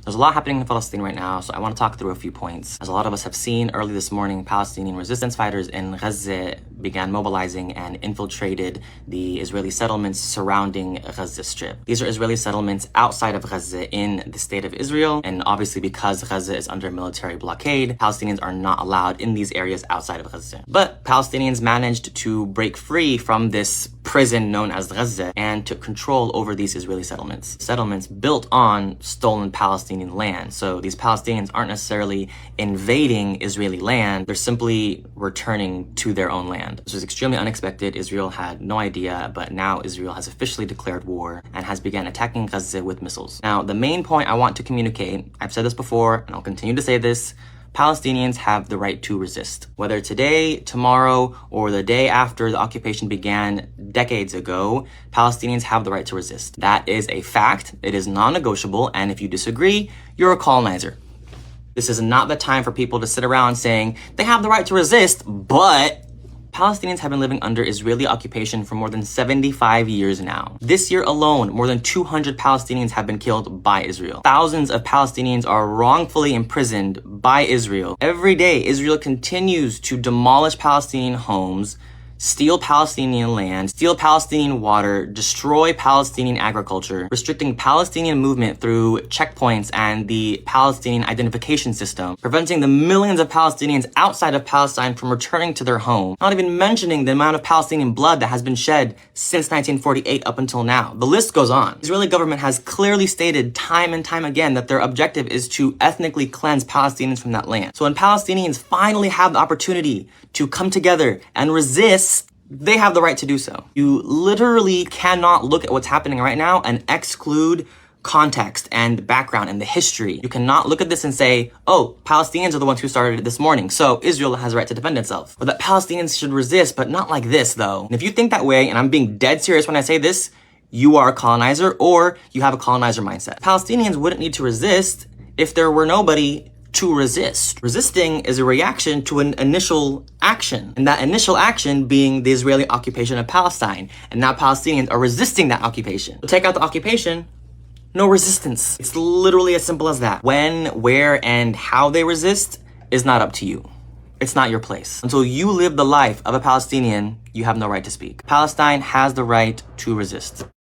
There's a lot happening in Palestine right now, so I want to talk through a few points. As a lot of us have seen, early this morning, Palestinian resistance fighters in Gaza began mobilizing and infiltrated the Israeli settlements surrounding Gaza Strip. These are Israeli settlements outside of Gaza in the state of Israel, and obviously because Gaza is under military blockade, Palestinians are not allowed in these areas outside of Gaza. But Palestinians managed to break free from this prison known as Gaza and took control over these Israeli settlements. Settlements built on stolen Palestinian land. So these Palestinians aren't necessarily invading Israeli land, they're simply returning to their own land. This was extremely unexpected. Israel had no idea, but now Israel has officially declared war and has begun attacking Gaza with missiles. Now, the main point I want to communicate, I've said this before and I'll continue to say this, Palestinians have the right to resist. Whether today, tomorrow, or the day after the occupation began decades ago, Palestinians have the right to resist. That is a fact. It is non-negotiable, and if you disagree, you're a colonizer. This is not the time for people to sit around saying they have the right to resist, but Palestinians have been living under Israeli occupation for more than 75 years now. This year alone, more than 200 Palestinians have been killed by Israel. Thousands of Palestinians are wrongfully imprisoned by Israel. Every day, Israel continues to demolish Palestinian homes, steal Palestinian land, steal Palestinian water, destroy Palestinian agriculture, restricting Palestinian movement through checkpoints and the Palestinian identification system, preventing the millions of Palestinians outside of Palestine from returning to their home, not even mentioning the amount of Palestinian blood that has been shed since 1948 up until now. The list goes on. The Israeli government has clearly stated time and time again that their objective is to ethnically cleanse Palestinians from that land. So when Palestinians finally have the opportunity to come together and resist, they have the right to do so. You literally cannot look at what's happening right now and exclude context and background and the history. You cannot look at this and say, oh, Palestinians are the ones who started it this morning, so Israel has a right to defend itself. Or that Palestinians should resist, but not like this, though. And if you think that way, and I'm being dead serious when I say this, you are a colonizer or you have a colonizer mindset. Palestinians wouldn't need to resist if there were nobody to resist. Resisting is a reaction to an initial action, and that initial action being the Israeli occupation of Palestine. And now Palestinians are resisting that occupation. So take out the occupation, no resistance. It's literally as simple as that. When, where, and how they resist is not up to you. It's not your place. Until you live the life of a Palestinian, you have no right to speak. Palestine has the right to resist.